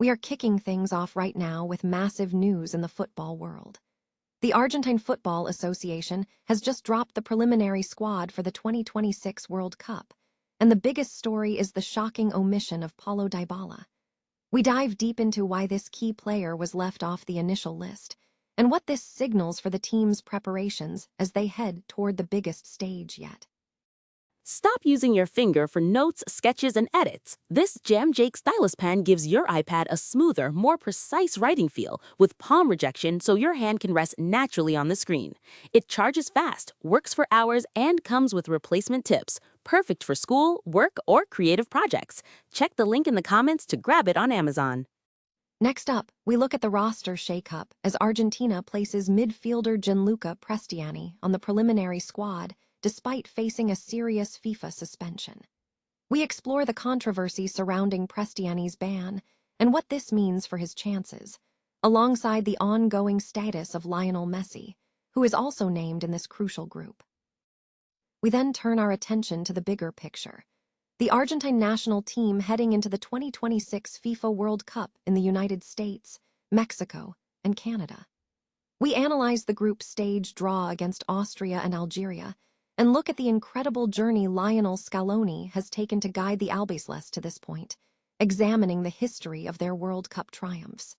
We are kicking things off right now with massive news in the football world. The Argentine Football Association has just dropped the preliminary squad for the 2026 World Cup, and the biggest story is the shocking omission of Paulo Dybala. We dive deep into why this key player was left off the initial list, and what this signals for the team's preparations as they head toward the biggest stage yet. Stop using your finger for notes, sketches, and edits. This Jam Jake stylus pen gives your iPad a smoother, more precise writing feel with palm rejection so your hand can rest naturally on the screen. It charges fast, works for hours, and comes with replacement tips. Perfect for school, work, or creative projects. Check the link in the comments to grab it on Amazon. Next up, we look at the roster shakeup as Argentina places midfielder Gianluca Prestianni on the preliminary squad despite facing a serious FIFA suspension. We explore the controversy surrounding Prestianni's ban and what this means for his chances, alongside the ongoing status of Lionel Messi, who is also named in this crucial group. We then turn our attention to the bigger picture. The Argentine national team heading into the 2026 FIFA World Cup in the United States, Mexico, and Canada. We analyze the group stage draw against Austria and Algeria, and look at the incredible journey Lionel Scaloni has taken to guide the Albiceleste to this point, examining the history of their World Cup triumphs.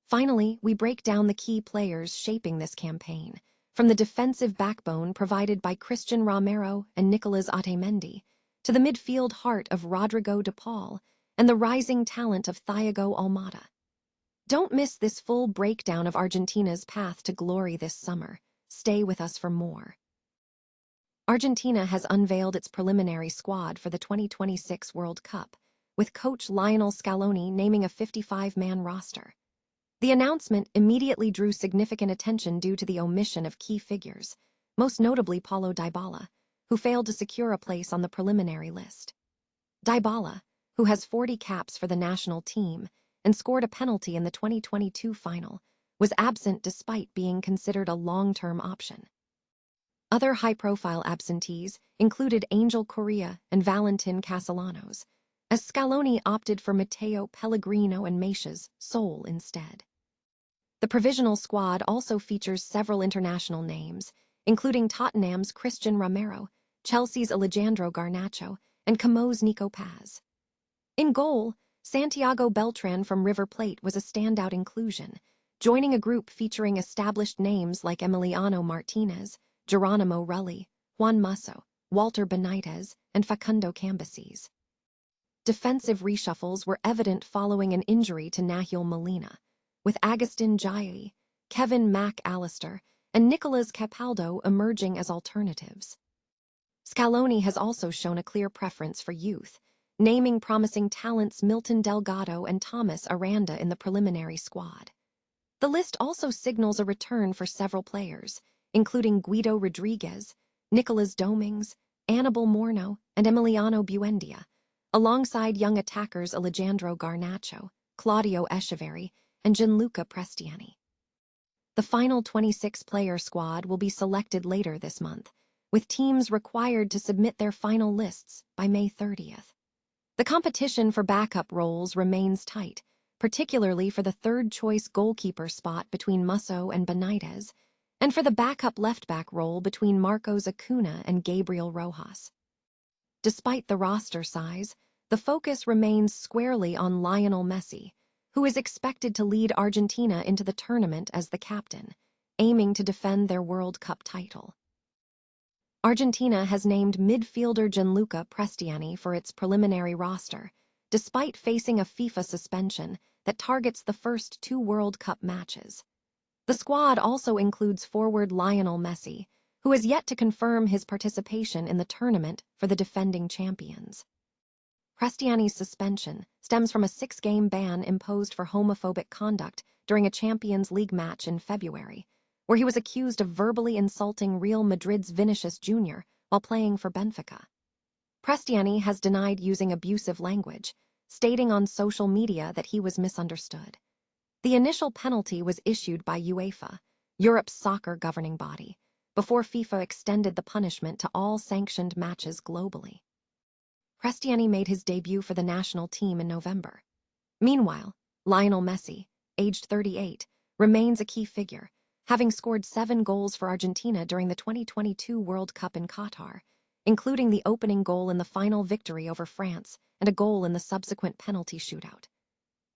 Finally, we break down the key players shaping this campaign, from the defensive backbone provided by Christian Romero and Nicolas Otamendi, to the midfield heart of Rodrigo de Paul and the rising talent of Thiago Almada. Don't miss this full breakdown of Argentina's path to glory this summer. Stay with us for more. Argentina has unveiled its preliminary squad for the 2026 World Cup, with coach Lionel Scaloni naming a 55-man roster. The announcement immediately drew significant attention due to the omission of key figures, most notably Paulo Dybala, who failed to secure a place on the preliminary list. Dybala, who has 40 caps for the national team and scored a penalty in the 2022 final, was absent despite being considered a long-term option. Other high-profile absentees included Angel Correa and Valentin Castellanos, as Scaloni opted for Matteo Pellegrino and Meisha's Soul instead. The provisional squad also features several international names, including Tottenham's Christian Romero, Chelsea's Alejandro Garnacho, and Camo's Nico Paz. In goal, Santiago Beltran from River Plate was a standout inclusion, joining a group featuring established names like Emiliano Martinez, Geronimo Rulli, Juan Musso, Walter Benitez, and Facundo Cambises. Defensive reshuffles were evident following an injury to Nahuel Molina, with Agustin Jai, Kevin McAllister, and Nicolas Capaldo emerging as alternatives. Scaloni has also shown a clear preference for youth, naming promising talents Milton Delgado and Thomas Aranda in the preliminary squad. The list also signals a return for several players, including Guido Rodriguez, Nicolas Domings, Anibal Morno, and Emiliano Buendia, alongside young attackers Alejandro Garnacho, Claudio Echeverri, and Gianluca Prestianni. The final 26-player squad will be selected later this month, with teams required to submit their final lists by May 30th. The competition for backup roles remains tight, particularly for the third-choice goalkeeper spot between Musso and Benitez, and for the backup left-back role between Marcos Acuna and Gabriel Rojas. Despite the roster size, the focus remains squarely on Lionel Messi, who is expected to lead Argentina into the tournament as the captain, aiming to defend their World Cup title. Argentina has named midfielder Gianluca Prestianni for its preliminary roster, despite facing a FIFA suspension that targets the first two World Cup matches. The squad also includes forward Lionel Messi, who has yet to confirm his participation in the tournament for the defending champions. Prestianni's suspension stems from a 6-game ban imposed for homophobic conduct during a Champions League match in February, where he was accused of verbally insulting Real Madrid's Vinicius Jr. while playing for Benfica. Prestianni has denied using abusive language, stating on social media that he was misunderstood. The initial penalty was issued by UEFA, Europe's soccer governing body, before FIFA extended the punishment to all sanctioned matches globally. Prestianni made his debut for the national team in November. Meanwhile, Lionel Messi, aged 38, remains a key figure, having scored 7 goals for Argentina during the 2022 World Cup in Qatar, including the opening goal in the final victory over France and a goal in the subsequent penalty shootout.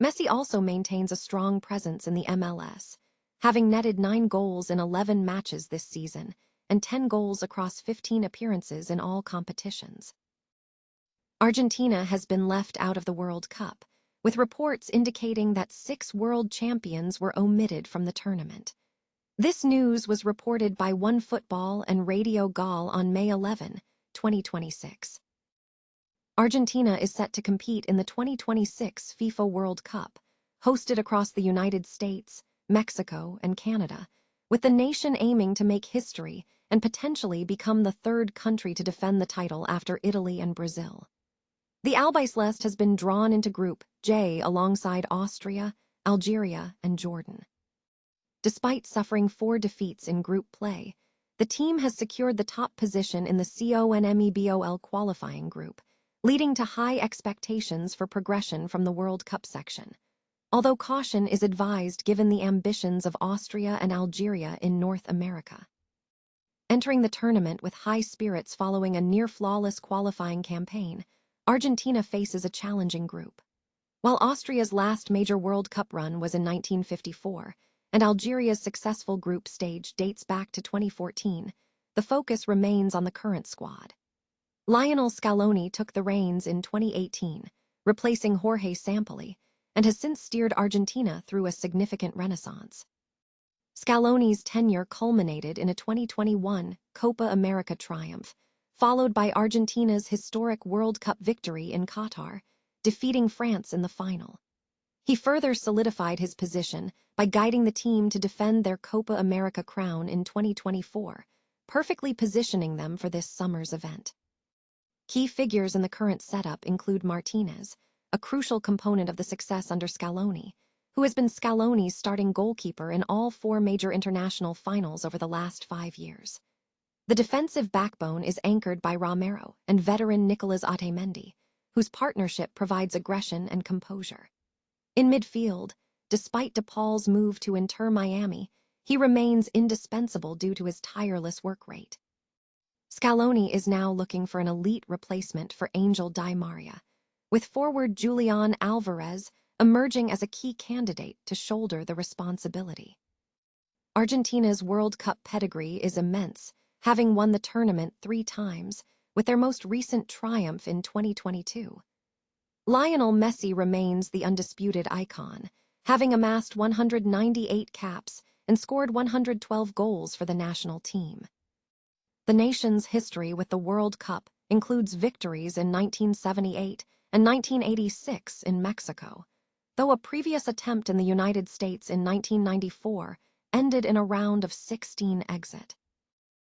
Messi also maintains a strong presence in the MLS, having netted 9 goals in 11 matches this season and 10 goals across 15 appearances in all competitions. Argentina has been left out of the World Cup, with reports indicating that 6 world champions were omitted from the tournament. This news was reported by OneFootball and Radio Gol on May 11, 2026. Argentina is set to compete in the 2026 FIFA World Cup, hosted across the United States, Mexico, and Canada, with the nation aiming to make history and potentially become the 3rd country to defend the title after Italy and Brazil. The Albiceleste has been drawn into Group J alongside Austria, Algeria, and Jordan. Despite suffering 4 defeats in group play, the team has secured the top position in the CONMEBOL qualifying group, leading to high expectations for progression from the World Cup section, although caution is advised given the ambitions of Austria and Algeria in North America. Entering the tournament with high spirits following a near-flawless qualifying campaign, Argentina faces a challenging group. While Austria's last major World Cup run was in 1954, and Algeria's successful group stage dates back to 2014, the focus remains on the current squad. Lionel Scaloni took the reins in 2018, replacing Jorge Sampaoli, and has since steered Argentina through a significant renaissance. Scaloni's tenure culminated in a 2021 Copa America triumph, followed by Argentina's historic World Cup victory in Qatar, defeating France in the final. He further solidified his position by guiding the team to defend their Copa America crown in 2024, perfectly positioning them for this summer's event. Key figures in the current setup include Martinez, a crucial component of the success under Scaloni, who has been Scaloni's starting goalkeeper in all 4 major international finals over the last 5 years. The defensive backbone is anchored by Romero and veteran Nicolas Otamendi, whose partnership provides aggression and composure. In midfield, despite DePaul's move to Inter Miami, he remains indispensable due to his tireless work rate. Scaloni is now looking for an elite replacement for Angel Di Maria, with forward Julian Alvarez emerging as a key candidate to shoulder the responsibility. Argentina's World Cup pedigree is immense, having won the tournament 3 times, with their most recent triumph in 2022. Lionel Messi remains the undisputed icon, having amassed 198 caps and scored 112 goals for the national team. The nation's history with the World Cup includes victories in 1978 and 1986 in Mexico, though a previous attempt in the United States in 1994 ended in a round of 16 exit.